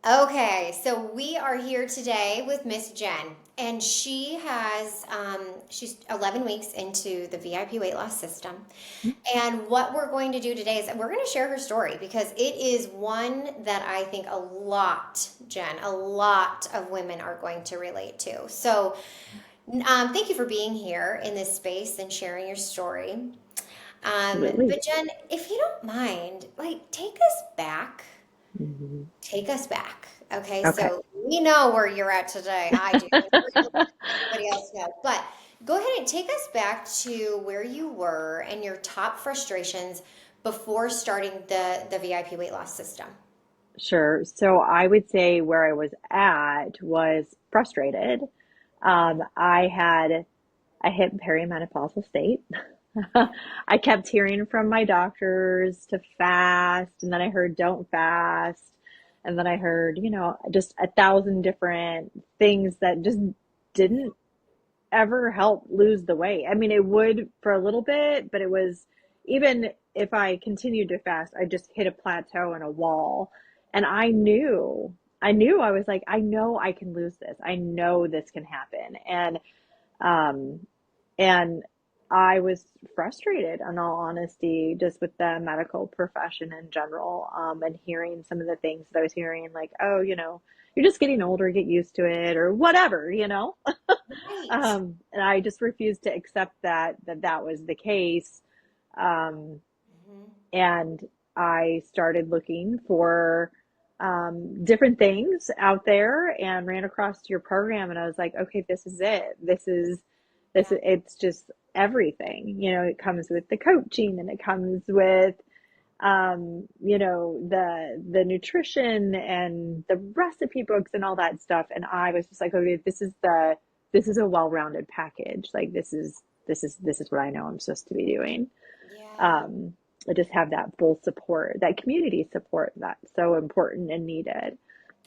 Okay, so we are here today with Miss Jen, and she's 11 weeks into the VIP weight loss system. And what we're going to do today is we're going to share her story because it is one that I think a lot of women are going to relate to. So, thank you for being here in this space and sharing your story. Absolutely. But Jen, if you don't mind, like Mhm. take us back. Okay, Okay. so we know where you're at today. I do. I'm sure you'll let everybody else know. But go ahead and take us back to where you were and your top frustrations before starting the VIP weight loss system. Sure. So I would say where I was at was frustrated. I hit perimenopausal state. I kept hearing from my doctors to fast, and then I heard don't fast, and then I heard, just a thousand different things that just didn't ever help lose the weight. I mean, it would for a little bit, but it was even if I continued to fast, I just hit a plateau and a wall. And I knew I was like, I know I can lose this. I know this can happen. Um, and I was frustrated, in all honesty, just with the medical profession in general, and hearing some of the things that I was hearing, like, oh, you're just getting older, get used to it, or whatever. Right. And I just refused to accept that was the case. Um, Mhm. and I started looking for different things out there and ran across your program, and I was like, okay, this is it. Yeah. It's just everything. It comes with the coaching, and it comes with the nutrition and the recipe books and all that stuff. And I was just like, okay, this is a well-rounded package. Like this is what I know I'm supposed to be doing. Yeah. um, I just have that full support, that community support that's so important and needed.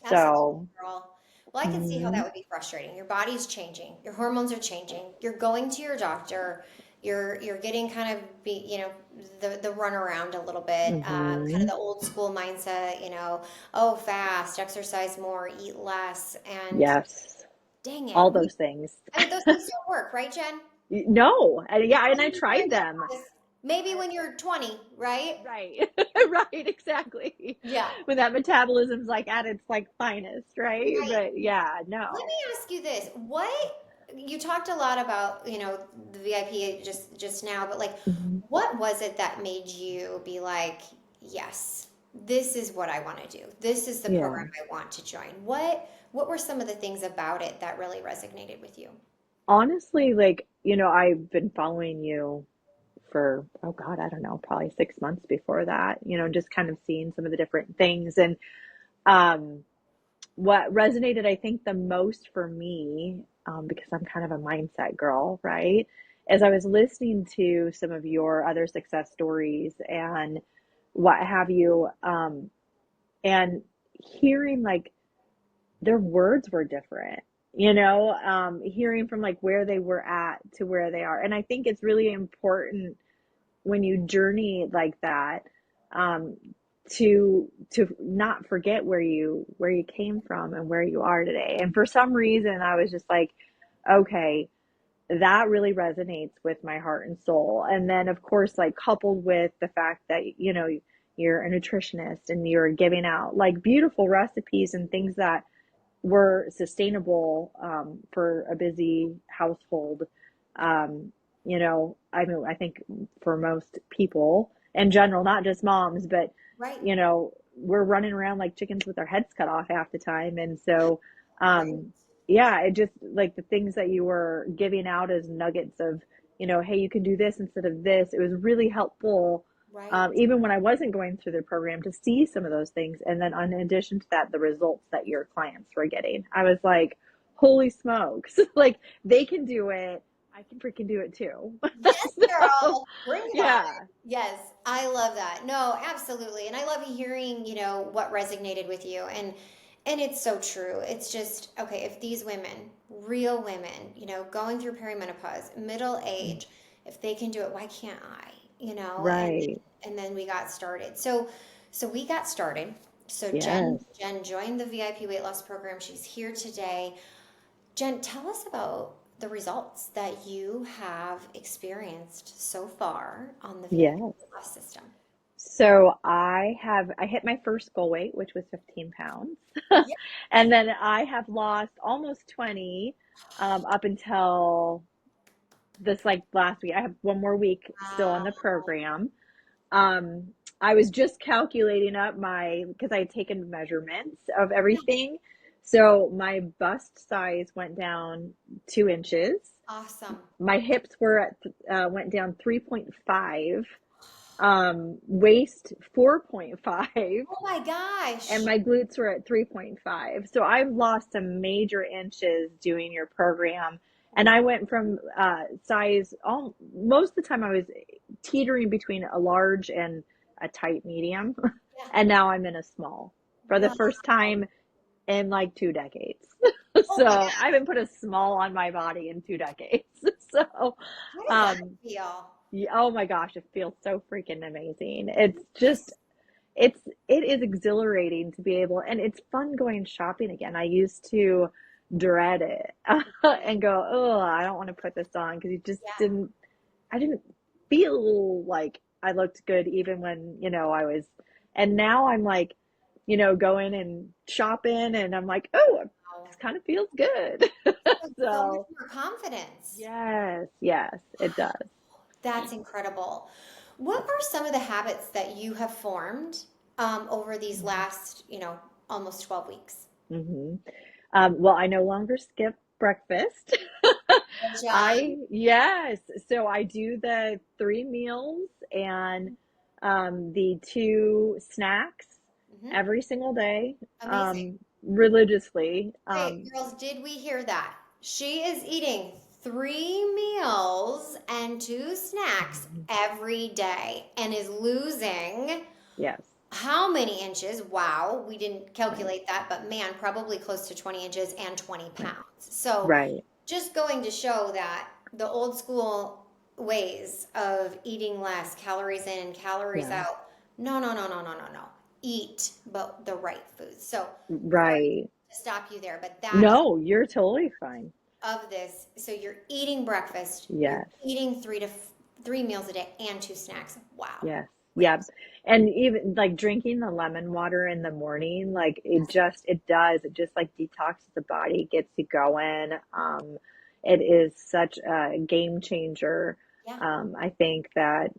Absolutely, So, girl. Well, I can see how that mhm, would be frustrating. Your body's changing, your hormones are changing. You're going to your doctor. You're getting kind of the runaround a little bit, kind of mhm, the old school mindset. Oh, fast, exercise more, eat less, and yes, dang it, all those things. I mean those things don't work, right, Jen? No, and yeah, and I tried them. Menopause, maybe I, when you're 20, right? right, right, exactly. Yeah. When that metabolism's like at its like finest, right? Right. But yeah, Let me no. ask you this. What you talked a lot about, the VIP just now, but like Mhm. what was it that made you be like, yes, this is what I want to do. This is the program Yeah. I want to join. What were some of the things about it that really resonated with you? Honestly, like, I've been following you for, oh God, I don't know, probably 6 months before that, just kind of seeing some of the different things. And um, what resonated, I think, the most for me, because I'm kind of a mindset girl, right? As I was listening to some of your other success stories and what have you, and hearing like their words were different, hearing from like where they were at to where they are. And I think it's really important when you journey like that, um, to not forget where you came from and where you are today. And for some reason, I was just like, okay, that really resonates with my heart and soul. And then, of course, like coupled with the fact that, you're a nutritionist and you're giving out like beautiful recipes and things that were sustainable, for a busy household. Um, I mean, I think for most people in general, not just moms, but Right. we're running around like chickens with our heads cut off half the time. And so, Right. um, yeah, it just like the things that you were giving out as nuggets of, hey, you can do this instead of this. It was really helpful, Right. even when I wasn't going through the program, to see some of those things. And then, in addition to that, the results that your clients were getting. I was like, holy smokes, like they can do it. I can freaking do it too. Yes, So, girl. Bring it on. yeah. Yes, I love that. No, absolutely. And I love hearing, what resonated with you. And it's so true. It's just, okay, if these women, real women, going through perimenopause, middle age, if they can do it, why can't I? Right. And then we got started. So we got started. So Yes. Jen joined the VIP weight loss program. She's here today. Jen, tell us about the results that you have experienced so far on the VIP Yes. weight loss system. So I hit my first goal weight, which was 15 pounds. Yeah. And then I have lost almost 20 up until this like last week. I have one more week still on the Wow. program. Um, I was just calculating up because I had taken measurements of Yeah. everything. So my bust size went down 2 inches. Awesome. My hips went down 3.5, waist 4.5, Oh my and gosh. my glutes were at 3.5. So I've lost some major inches doing your program. And I went from size, most of the time I was teetering between a large and a tight medium. Yeah. And now I'm in a small for the Wow. first time in like 2 decades. Oh my So I God. haven't put a small on my body in 2 decades. So, How does that um, feel? yeah, oh my gosh, it feels so freaking amazing. It is exhilarating to be able, and it's fun going shopping again. I used to dread it and go, oh, I don't want to put this on because Yeah. I didn't feel like I looked good even when, I was, and now I'm like, going and shopping and I'm like, oh, this Wow. kind of feels good. Like so much So, more confidence. yes, yes, it does. That's incredible. What are some of the habits that you have formed over these last, almost 12 weeks? Hmm. Well, I no longer skip breakfast. Good job. Yes. So I do the 3 meals and the 2 snacks Hmm. every single day, Amazing. religiously. Okay, girls, did we hear that? She is eating 3 meals and 2 snacks every day and is losing Yes. how many inches? Wow, we didn't Right. calculate that, but man, probably close to 20 inches and 20 Right. pounds. So Right. just going to show that the old school ways of eating less, calories in and calories Yeah. out. No, no, no, no, no, no, no. Eat but the right foods. So sorry Right. to stop you there, but that is No, you're totally fine. of this. So you're eating breakfast, you're Yes. eating 3 meals a day and 2 snacks. Wow. Yes. Great. Yep. And even like drinking the lemon water in the morning, like it just like detoxes the body, gets you going. It is such a game changer. Yeah. I think that,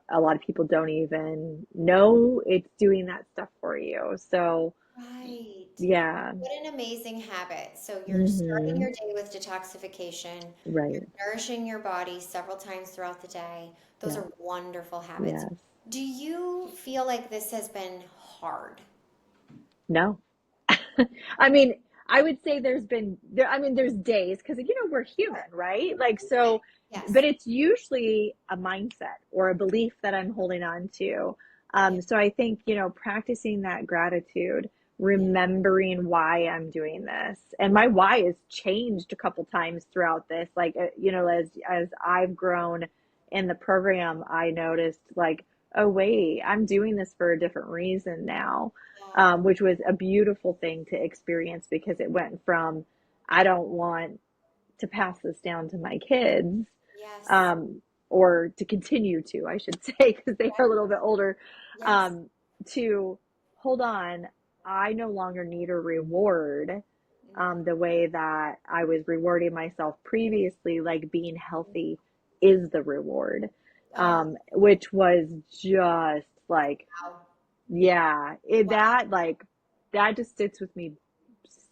a lot of people don't even know it's doing that stuff for you. So, Right. yeah. What an amazing habit. So you're starting Hmm. your day with detoxification. You're Right. nourishing your body several times throughout the day. Those Yeah. are wonderful habits. Yes. Do you feel like this has been hard? No. I mean, I would say there's days because we're human, right? Like so, but Yes. it's usually a mindset or a belief that I'm holding on to. Yeah. So I think, practicing that gratitude, Yeah. remembering why I'm doing this. And my why has changed a couple times throughout this. Like, as I've grown in the program, I noticed like, oh wait, I'm doing this for a different reason now, Yeah. which was a beautiful thing to experience because it went from, I don't want to pass this down to my kids, Yes. um, or to continue to, I should say, because they are a little bit older, Yes. um, to hold on, I no longer need a reward. Mhm. The way that I was rewarding myself previously, like being healthy is the reward, Oh, which was just like, wow. yeah, Wow. that just sits with me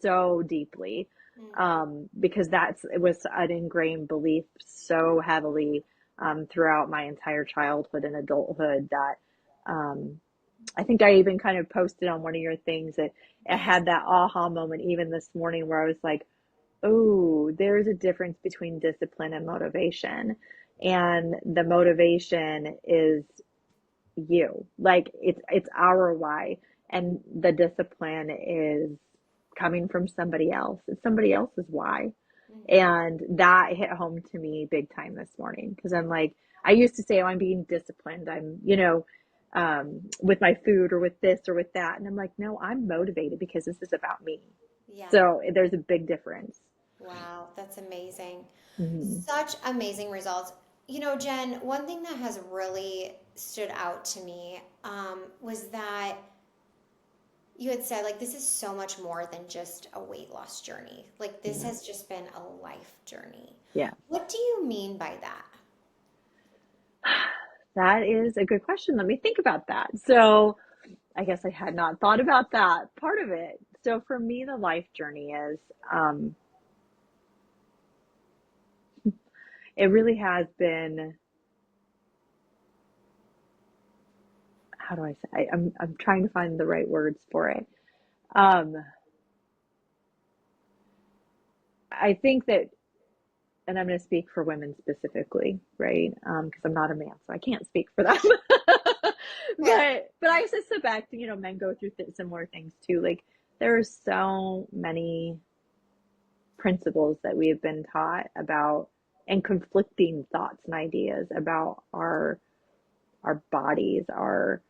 so deeply, Hmm. because it was an ingrained belief so heavily, throughout my entire childhood and adulthood that, um, I think I even kind of posted on one of your things that I Yes. had that aha moment even this morning where I was like, oh, there's a difference between discipline and motivation. And the motivation is you. Like it's our why, and the discipline is coming from somebody else. It's somebody else's why. Hmm. And that hit home to me big time this morning because I'm like, I used to say, oh, I'm being disciplined. I'm, with my food or with this or with that. And I'm like, no, I'm motivated because this is about me. Yeah. So there's a big difference. Wow, that's amazing. Hmm. Such amazing results. You know, Jen, one thing that has really stood out to me was that you had said, like, this is so much more than just a weight loss journey. Like, this Yeah. has just been a life journey. Yeah. What do you mean by that? That is a good question. Let me think about that. So I guess I had not thought about that part of it. So for me, the life journey is, um, it really has been, how do I say, I'm trying to find the right words for it. Um, I think that, and I'm going to speak for women specifically, right? Because I'm not a man, so I can't speak for them. Fair. But I suspect, men go through similar things too. Like there are so many principles that we have been taught about, and conflicting thoughts and ideas about our bodies, our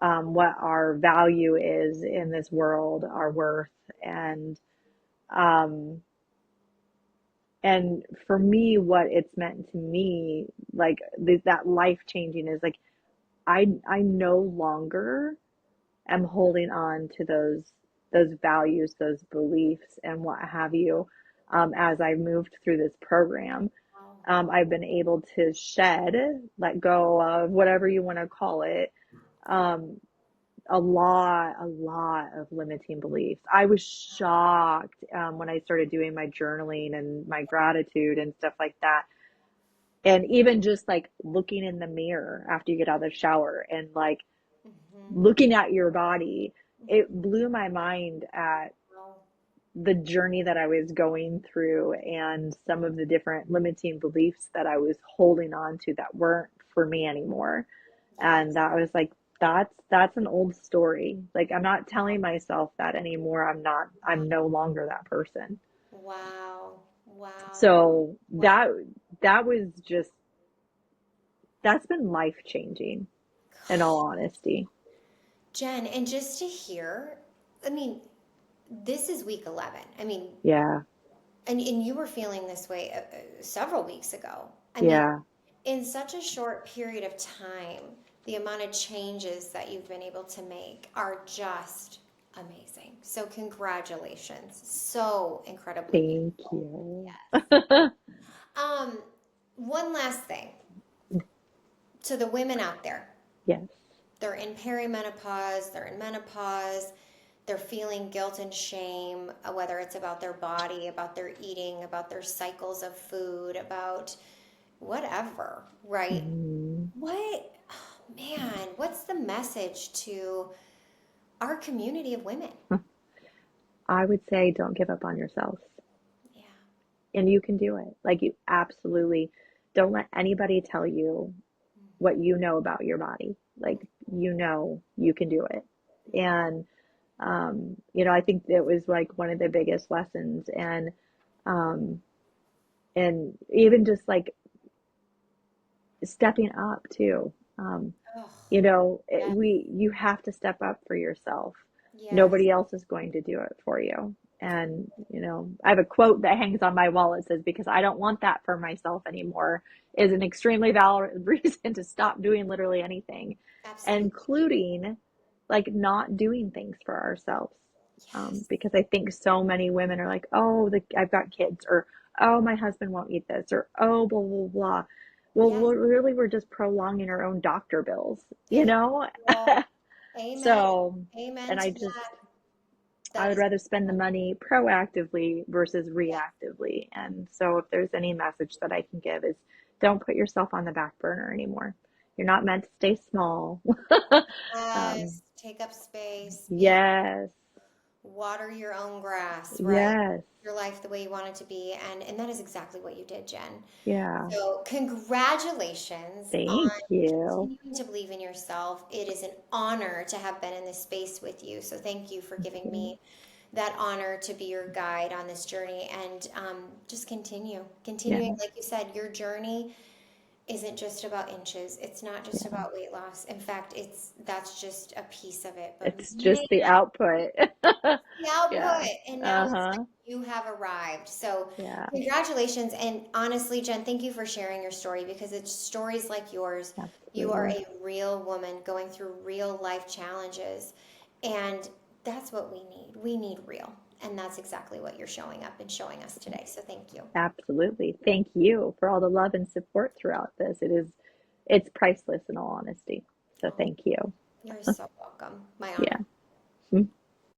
Yeah. what our value is in this world, our worth, and um, and for me, what it's meant to me, like that life changing, is like I no longer am holding on to those values, those beliefs, and what have you. As I moved through this program, Wow. I've been able to shed, let go of whatever you want to call it, um, a lot of limiting beliefs. I was shocked when I started doing my journaling and my gratitude and stuff like that. And even just like looking in the mirror after you get out of the shower and like Mm-hmm. looking at your body, it blew my mind at Wow. the journey that I was going through and some of the different limiting beliefs that I was holding on to that weren't for me anymore. And Yes. that was like, that's an old story. Like I'm not telling myself that anymore. I'm no longer that person. Wow. Wow. So Wow. that was just, that's been life changing in all honesty. Jen, and just to hear, I mean, this is week 11. I mean, Yeah. and you were feeling this way several weeks ago. I mean, Yeah. in such a short period of time, the amount of changes that you've been able to make are just amazing. So, congratulations. So incredibly Thank beautiful. you. Yes. Um, one last thing to the women out there. Yes. They're in perimenopause, they're in menopause, they're feeling guilt and shame, whether it's about their body, about their eating, about their cycles of food, about whatever, right? Mhm. What, oh, man, what's the message to our community of women? I would say don't give up on yourself. Yeah. And you can do it. Like you absolutely don't let anybody tell you what you know about your body. Like you can do it. And I think it was like one of the biggest lessons, um and even just like stepping up too. Oh, yeah. You have to step up for yourself. Yes. Nobody else is going to do it for you. And, I have a quote that hangs on my wall. It says, because I don't want that for myself anymore, is an extremely valid reason to stop doing literally anything, Absolutely. including like not doing things for ourselves. Yes. Because I think so many women are like, oh, I've got kids, or oh, my husband won't eat this, or oh, blah, blah, blah. Well, Yes. really, we're just prolonging our own doctor bills, you It, know? well, amen. So, Amen and to that. I That would is rather spend the incredible. money proactively versus Yeah. reactively. And so, if there's any message that I can give, is don't put yourself on the back burner anymore. You're not meant to stay small. um, Yes. Take up space. Be yes, water your own grass, right? yes, Your life the way you want it to be. And that is exactly what you did, Jen. yeah. So, congratulations on Thank you. continuing to believe in yourself. It is an honor to have been in this space with you. So, thank you for Thank giving you. me that honor to be your guide on this journey and just continuing, Yeah, like you said, your journey. isn't just about inches. It's not just Yeah. about weight loss. In fact, that's just a piece of it. But It's man, just the output. the output. Yeah. And now it's like Uh-huh. you have arrived. So Yeah. congratulations. And honestly, Jen, thank you for sharing your story because it's stories like yours. You are Absolutely. a real woman going through real life challenges. And that's what we need. We need real. And that's exactly what you're showing up and showing us today. So thank you. Absolutely. Thank you for all the love and support throughout this. It's priceless in all honesty. So Oh, thank you. you're so welcome. My honor. Yeah.